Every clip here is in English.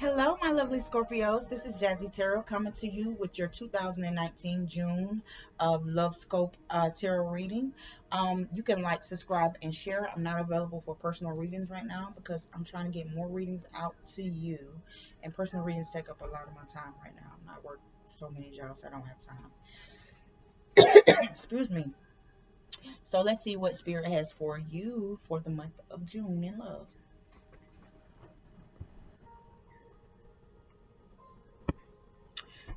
Hello, my lovely Scorpios. This is Jazzy Tarot coming to you with your 2019 June of Lovescope tarot reading. You can like, subscribe, and share. I'm not available for personal readings right now because I'm trying to get more readings out to you. And personal readings take up a lot of my time right now. I work so many jobs, I don't have time. Excuse me. So let's see what Spirit has for you for the month of June in love.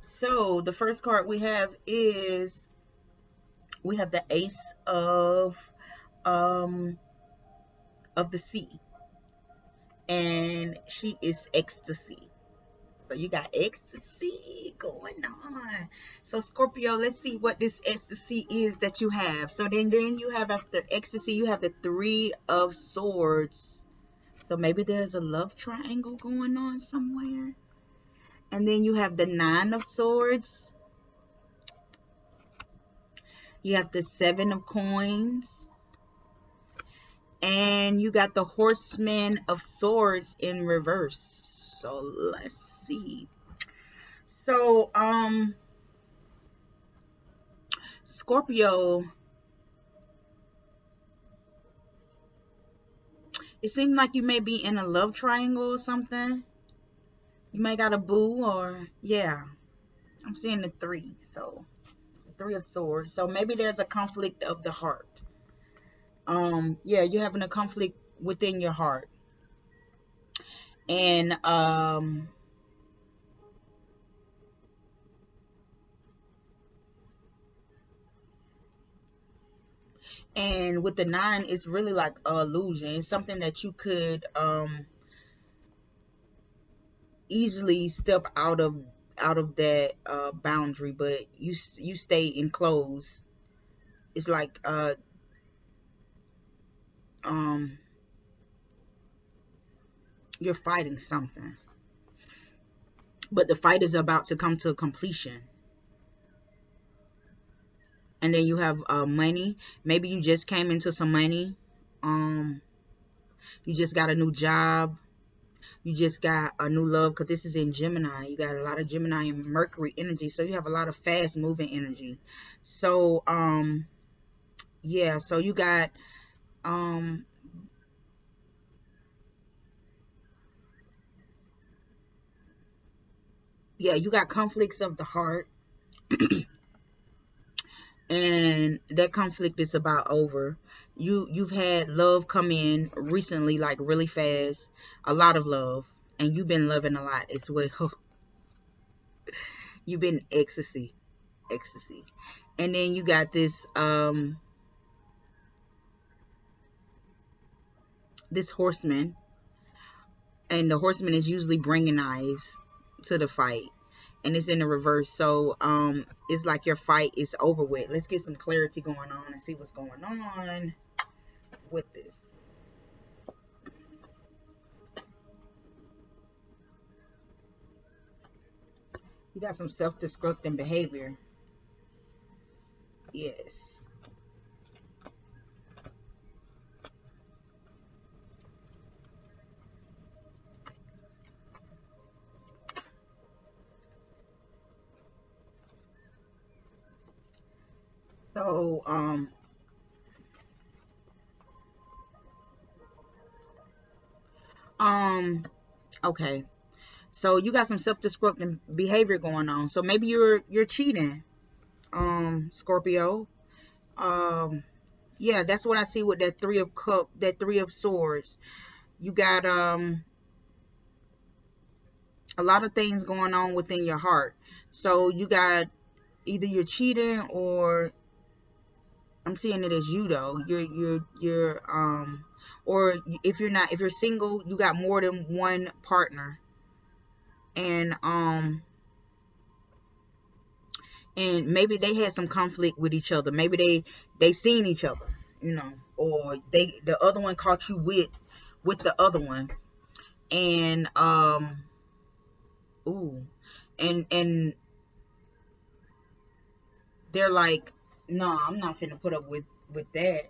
So the first card we have the Ace um of the Sea, and she is ecstasy. So you got ecstasy going on. So Scorpio, let's see what this ecstasy is that you have. So then you have, after ecstasy, you have the Three of Swords. So maybe there's a love triangle going on somewhere. And then you have the Nine of Swords. You have the Seven of Coins. And you got the Horseman of Swords in reverse. So let's see. So Scorpio, it seems like you may be in a love triangle or something. You may got a boo, or yeah, I'm seeing the three. So Three of Swords. So maybe there's a conflict of the heart. Yeah, you're having a conflict within your heart. And and with the nine, it's really like an illusion. It's something that you could easily step out of that boundary, but you stay enclosed. It's like um you're fighting something, but the fight is about to come to a completion. And then you have money. Maybe you just came into some money. You just got a new job. You just got a new love, because this is in Gemini. You got a lot of Gemini and Mercury energy, so you have a lot of fast moving energy. So yeah, so you got um yeah, you got conflicts of the heart. And that conflict is about over. You've had love come in recently, like really fast, a lot of love, and you've been loving a lot as well. You've been ecstasy. And then you got this horseman, and the horseman is usually bringing knives to the fight, and it's in the reverse. So it's like your fight is over with. Let's get some clarity going on and see what's going on with this. You got some self-destructing behavior. Yes. So um okay, so you got some self-destructing behavior going on. So maybe you're cheating, Scorpio. um yeah, that's what I see with that Three of Swords. You got a lot of things going on within your heart. So you got, either you're cheating, or I'm seeing it as you though. You're or if you're not, if you're single, you got more than one partner. And maybe they had some conflict with each other. Maybe they seen each other, or the other one caught you with the other one. And ooh, and they're like, no, I'm not finna put up with that.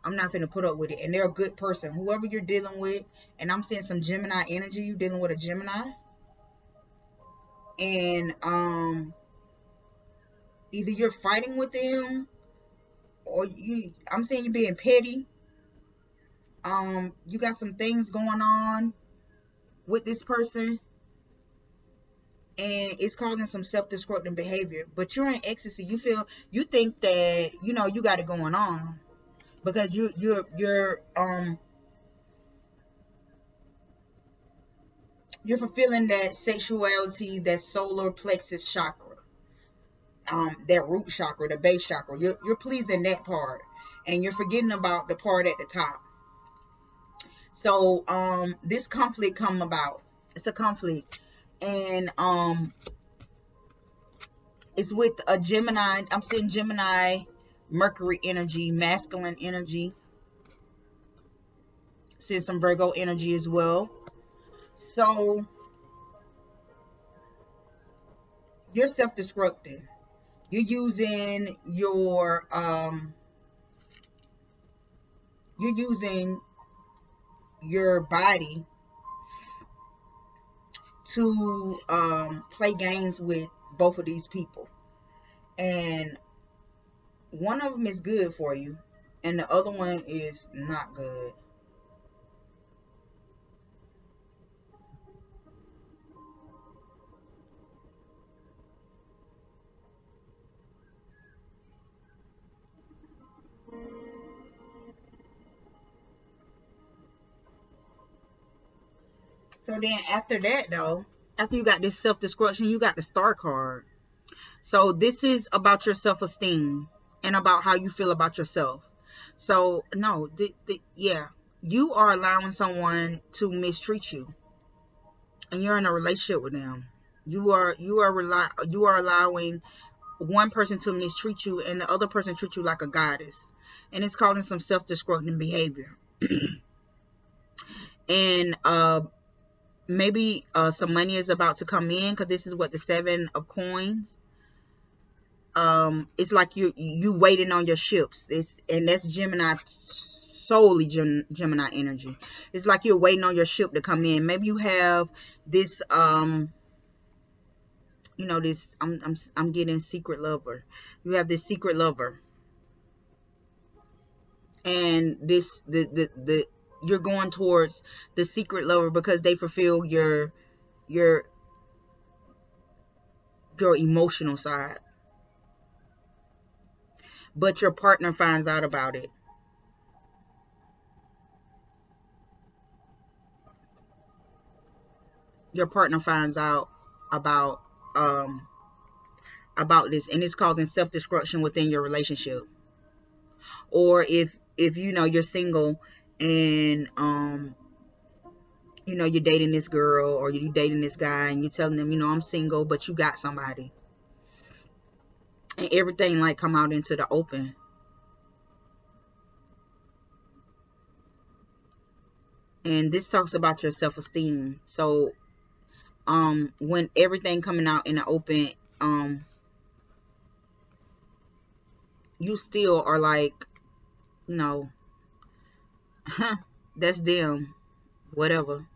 I'm not finna put up with it. And they're a good person, whoever you're dealing with. And I'm seeing some Gemini energy. You dealing with a Gemini, and either you're fighting with them, or I'm saying you're being petty. You got some things going on with this person, and it's causing some self-destructing behavior. But you're in ecstasy. You think that you got it going on, because you're fulfilling that sexuality, that solar plexus chakra, that root chakra, the base chakra. You're pleasing that part, and you're forgetting about the part at the top. So this conflict come about. It's a conflict, and it's with a Gemini. I'm seeing Gemini, Mercury energy, masculine energy. Seeing some Virgo energy as well. So you're self-destructing. You're using your body to play games with both of these people, and one of them is good for you and the other one is not good. So then after that, though, after you got this self-destruction, you got the Star card. So this is about your self-esteem and about how you feel about yourself. So no, yeah, you are allowing someone to mistreat you, and you're in a relationship with them. You are allowing one person to mistreat you, and the other person treat you like a goddess, and it's causing some self-destructing behavior. And maybe some money is about to come in, because this is what the 7 of coins. It's like you waiting on your ships. And that's Gemini, solely Gemini energy. It's like you're waiting on your ship to come in. Maybe you have this this I'm getting secret lover. You have this secret lover, and this the you're going towards the secret lover because they fulfill your emotional side, but your partner finds out about it. Your partner finds out about this, and it's causing self-destruction within your relationship. Or if you're single, and you're dating this girl or you're dating this guy, and you're telling them, I'm single, but you got somebody, and everything like come out into the open. And this talks about your self-esteem. So when everything coming out in the open, you still are like, that's them, whatever.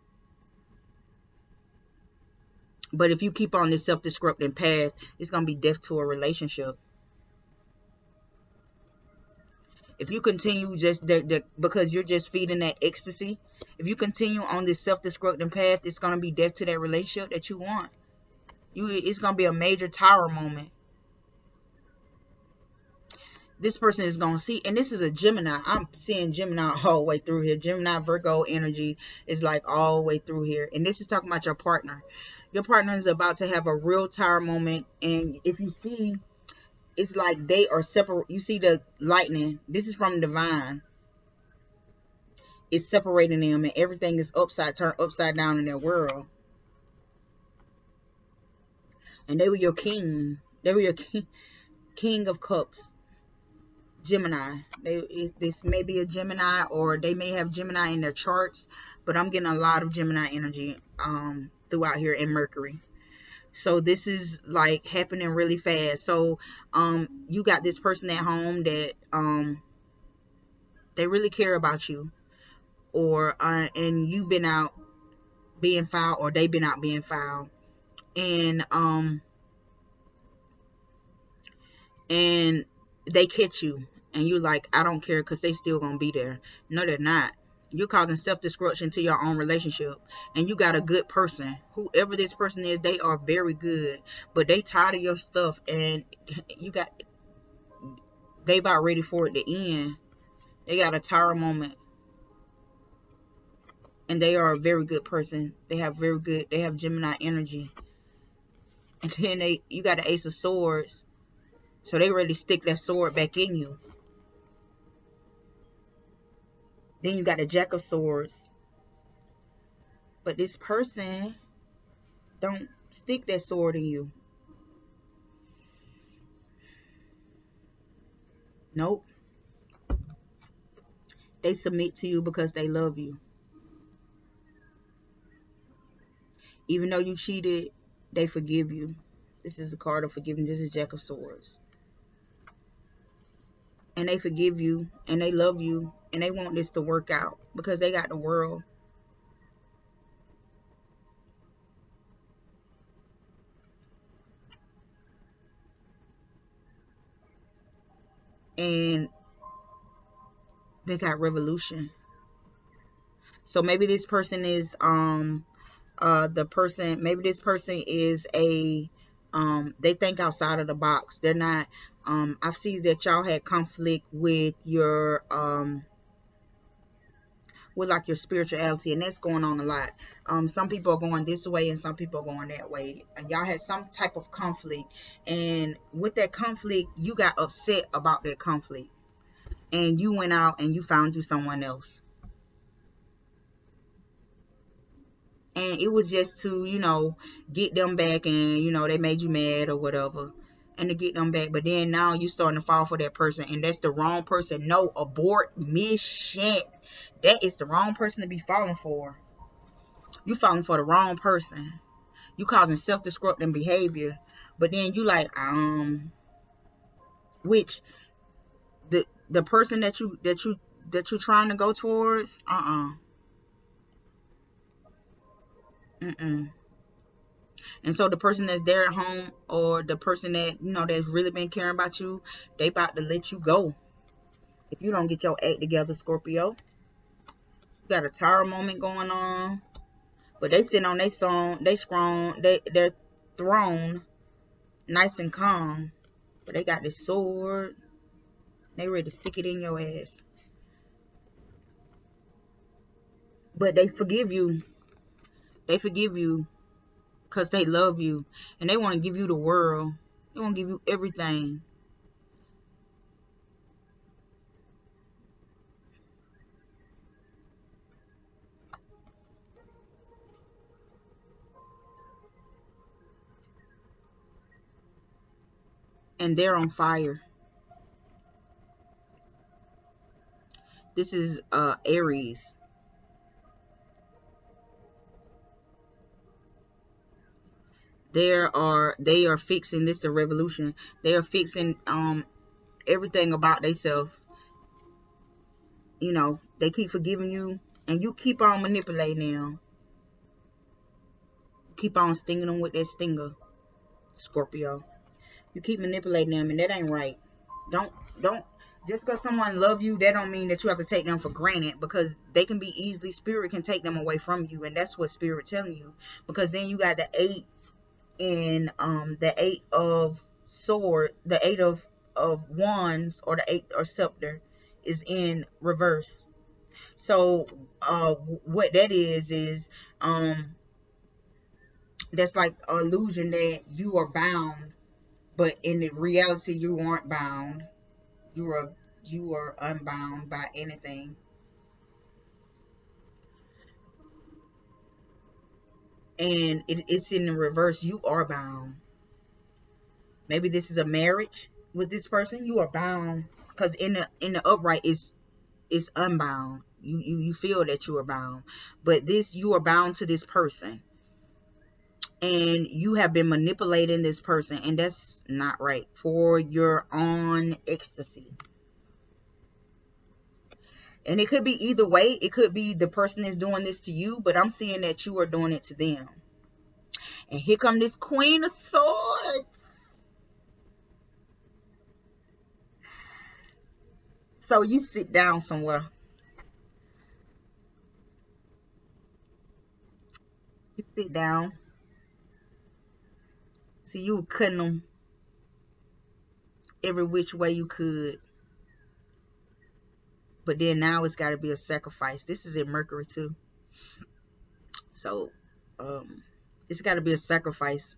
But if you keep on this self-destructing path, it's going to be death to a relationship. If you continue just because you're just feeding that ecstasy, if you continue on this self-destructing path, it's going to be death to that relationship that you want. It's going to be a major tower moment. This person is going to see, and this is a Gemini. I'm seeing Gemini all the way through here. Gemini, Virgo energy is like all the way through here. And this is talking about your partner. Your partner is about to have a real tower moment. And if you see, it's like they are separate. You see the lightning. This is from divine. It's separating them, and everything is turned upside down in their world. And they were your king. They were your king of cups. Gemini. This may be a Gemini, or they may have Gemini in their charts, but I'm getting a lot of Gemini energy throughout here in Mercury. So this is like happening really fast. So you got this person at home that They really care about you. Or and you've been out being foul, or they've been out being foul, and they catch you, and you like, I don't care, because they still gonna be there. No, they're not. You're causing self-destruction to your own relationship, and you got a good person. Whoever this person is, they are very good, but they tired of your stuff, and they about ready for it to end. They got a tower moment, and they are a very good person. They have Gemini energy, and then you got the Ace of Swords, so they ready to stick that sword back in you. Then you got the Jack of Swords, but this person don't stick that sword in you. Nope. They submit to you because they love you. Even though you cheated, they forgive you. This is a card of forgiveness. This is Jack of Swords. And they forgive you, and they love you, and they want this to work out because they got the world. And they got revolution. So maybe this person is maybe this person is they think outside of the box. They're not I've seen that y'all had conflict with your with like your spirituality, and that's going on a lot. Some people are going this way and some people are going that way, and y'all had some type of conflict, and with that conflict you got upset about that conflict, and you went out and you found you someone else, and it was just to, you know, get them back, and you know, they made you mad or whatever, and to get them back. But then now you starting to fall for that person, and that's the wrong person. No, abort mission. That is the wrong person to be falling for. You falling for the wrong person. You causing self-destructing behavior. But then you like, which the person that you're trying to go towards, And so the person that's there at home, or the person that, you know, that's really been caring about you, they about to let you go if you don't get your act together, Scorpio. You got a tower moment going on, but they sitting on their throne, nice and calm, but they got this sword. They ready to stick it in your ass. But they forgive you. They forgive you because they love you, and they want to give you the world. They want to give you everything. And they're on fire. This is Aries. They are fixing this, the revolution. They are fixing everything about themselves. You know, they keep forgiving you, and you keep on manipulating them. Keep on stinging them with that stinger, Scorpio. You keep manipulating them, and that ain't right. Don't just because someone love you, that don't mean that you have to take them for granted, because they can be easily, spirit can take them away from you, and that's what spirit telling you. Because then you got the 8 in the 8 of sword, the 8 of wands, or the 8 or scepter is in reverse. So what that is that's like an illusion that you are bound, but in the reality you aren't bound. You are unbound by anything. And it's in the reverse. You are bound. Maybe this is a marriage with this person. You are bound, because in the upright is unbound. You feel that you are bound, but you are bound to this person, and you have been manipulating this person, and that's not right, for your own ecstasy. And it could be either way. It could be the person is doing this to you, but I'm seeing that you are doing it to them. And here come this Queen of Swords. So you sit down somewhere. You sit down. See, you were cutting them every which way you could. But then now it's got to be a sacrifice. This is in Mercury too. So it's got to be a sacrifice.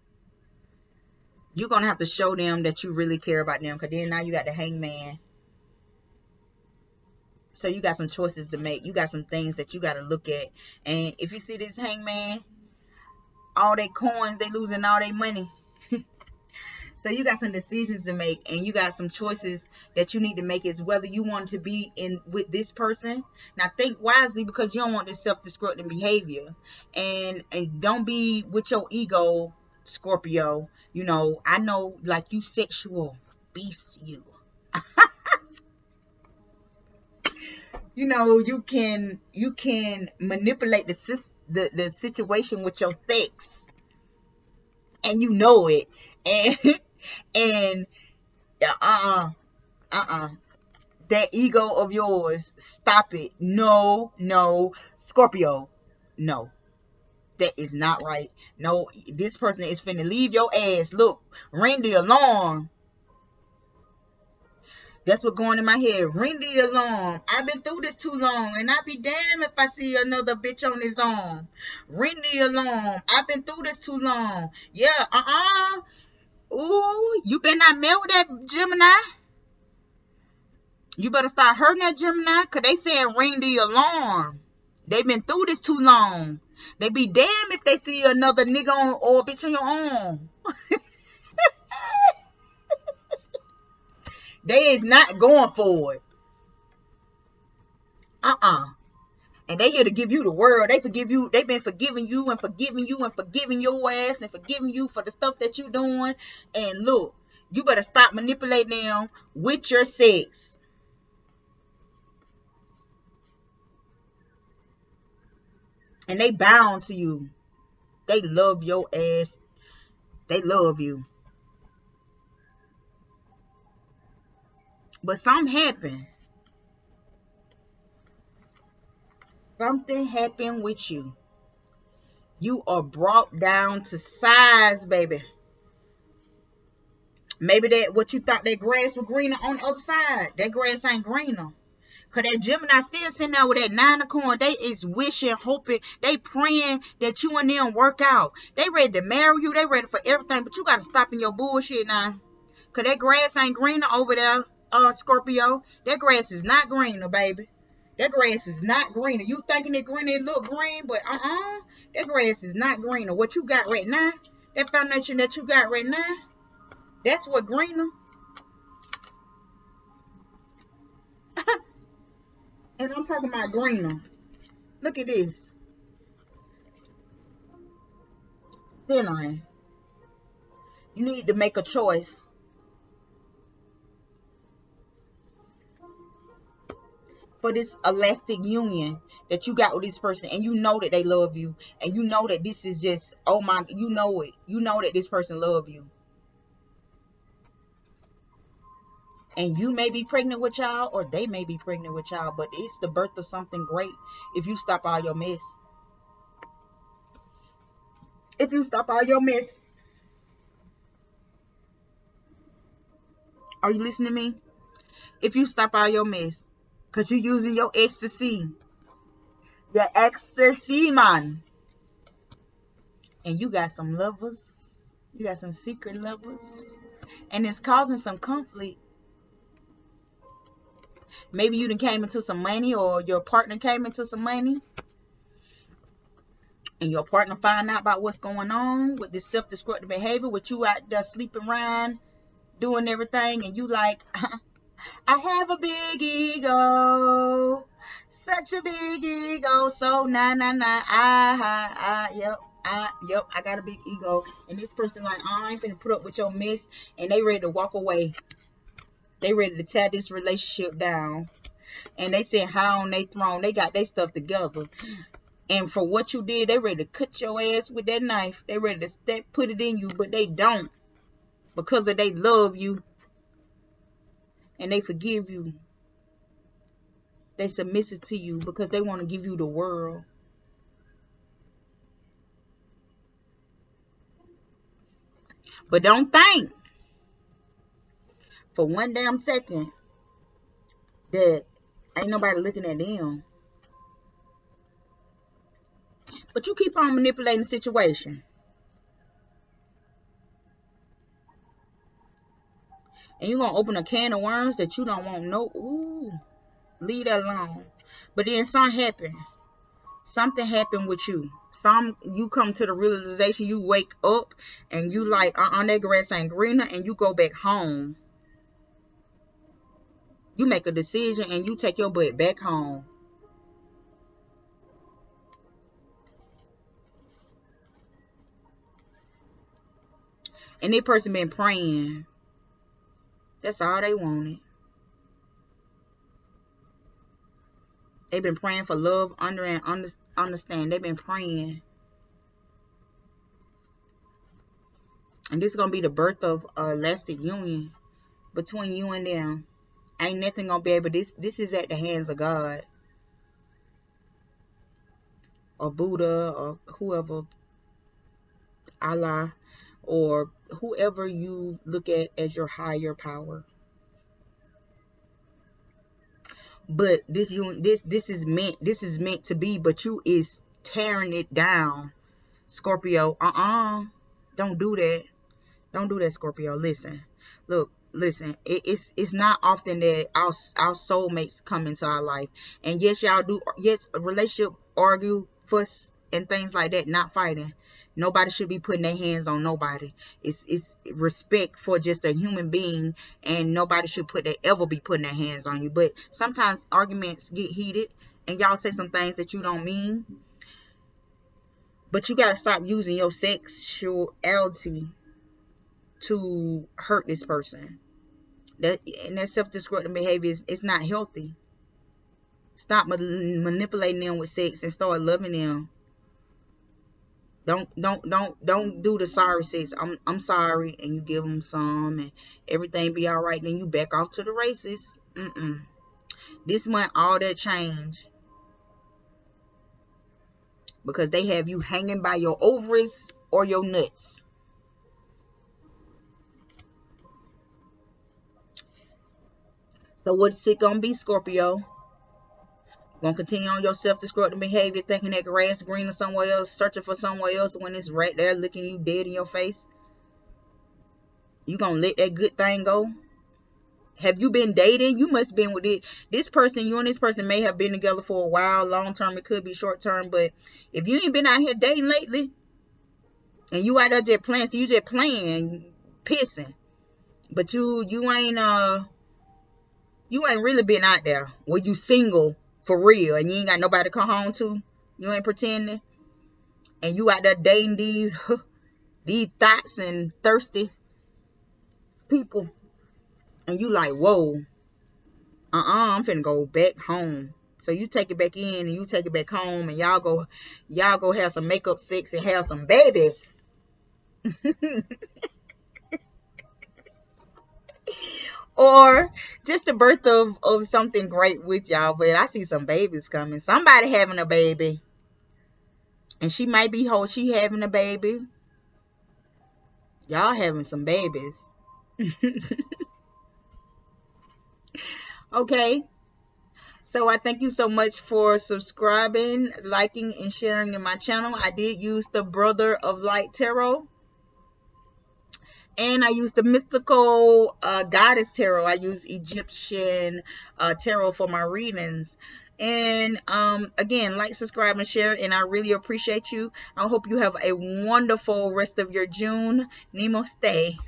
You're going to have to show them that you really care about them. Because then now you got the Hangman. So you got some choices to make. You got some things that you got to look at. And if you see this Hangman, all their coins, they losing all their money. So you got some decisions to make, and you got some choices that you need to make, is whether you want to be in with this person. Now think wisely, because you don't want this self-destructing behavior, and don't be with your ego, Scorpio. You know, I know, like, you sexual beast, you. You know, you can manipulate the situation with your sex, and you know it, and that ego of yours, stop it. No, Scorpio, no, that is not right. No, this person is finna leave your ass. Look, ring the alarm. That's what going in my head. Ring the alarm. I've been through this too long, and I'll be damned if I see another bitch on his arm. Ring the alarm. I've been through this too long. Yeah, Ooh, you better not mess with that Gemini. You better start hurting that Gemini, because they saying ring the alarm. They've been through this too long. They be damned if they see another nigga on or a bitch on your arm. They is not going for it. And they here to give you the world. They forgive you. They've been forgiving you and forgiving you and forgiving your ass and forgiving you for the stuff that you doing. And look, you better stop manipulating them with your sex. And they bound to you. They love your ass. They love you. But something happened. Something happened with you. You are brought down to size, baby. Maybe that what you thought that grass was greener on the other side. That grass ain't greener. Because that Gemini still sitting there with that 9 of coins. They is wishing, hoping, they praying that you and them work out. They ready to marry you. They ready for everything. But you got to stop in your bullshit now. Because that grass ain't greener over there, Scorpio. That grass is not greener, baby. That grass is not greener. You thinking it green, it look green, but that grass is not greener. What you got right now, that foundation that you got right now, that's what greener. And I'm talking about greener. Look at this. Centering. You need to make a choice. For this elastic union that you got with this person, and you know that they love you, and you know that this is just, oh my, you know it. You know that this person love you. And you may be pregnant with y'all, or they may be pregnant with y'all, but it's the birth of something great if you stop all your mess. If you stop all your mess. Are you listening to me? If you stop all your mess. Because you're using your ecstasy. Your ecstasy, man. And you got some lovers. You got some secret lovers. And it's causing some conflict. Maybe you done came into some money, or your partner came into some money. And your partner find out about what's going on with this self-destructive behavior, with you out there sleeping around, doing everything, and you like, I have a big ego, such a big ego, so yep, I got a big ego. And this person like, I ain't finna put up with your mess, and they ready to walk away. They ready to tear this relationship down. And they sit high on their throne. They got their stuff together. And for what you did, they ready to cut your ass with that knife. They ready to put it in you, but they don't. Because of they love you. And they forgive you. They submissive to you because they want to give you the world. But don't think for one damn second that ain't nobody looking at them. But you keep on manipulating the situation. And you're going to open a can of worms that you don't want no. Ooh, leave that alone. But then something happened. Something happened with you. You come to the realization, you wake up and you like, that grass ain't greener, and you go back home. You make a decision and you take your butt back home. And that person been praying. That's all they wanted. They've been praying for love, understand. They've been praying. And this is going to be the birth of a lasting union between you and them. Ain't nothing going to be able to. This is at the hands of God. Or Buddha, or whoever. Allah. Or whoever you look at as your higher power. But this is meant to be, but you is tearing it down, Scorpio. Don't do that. Don't do that, Scorpio. Listen, it's not often that our soulmates come into our life. And yes, y'all do. Yes, a relationship, argue, fuss, and things like that. Not fighting. Nobody should be putting their hands on nobody. It's respect for just a human being, and nobody should ever be putting their hands on you. But sometimes arguments get heated, and y'all say some things that you don't mean. But you gotta stop using your sexuality to hurt this person. That self-destructive behavior is not healthy. Stop manipulating them with sex and start loving them. Don't do the sorry sex. I'm sorry, and you give them some, and everything be all right. Then you back off to the races. This month, all that change, because they have you hanging by your ovaries or your nuts. So what's it gonna be, Scorpio? Gonna continue on your self-destructive behavior, thinking that grass greener somewhere else, searching for somewhere else when it's right there looking you dead in your face? You gonna let that good thing go? Have you been dating? You must have been with it. This person, you and this person may have been together for a while. Long term, it could be short term. But if you ain't been out here dating lately, and you out there just playing, so you just playing, pissing, but you ain't really been out there where you single for real, and you ain't got nobody to come home to. You ain't pretending. And you out there dating these thoughts and thirsty people. And you like, whoa. I'm finna go back home. So you take it back in and you take it back home, and y'all go have some makeup sex and have some babies. Or just the birth of something great with y'all. But I see some babies coming. Somebody having a baby. And she might be she having a baby. Y'all having some babies. Okay. So I thank you so much for subscribing, liking, and sharing in my channel. I did use the Brother of Light Tarot. And I use the mystical goddess tarot. I use Egyptian tarot for my readings. And again, like, subscribe, and share. And I really appreciate you. I hope you have a wonderful rest of your June. Namaste.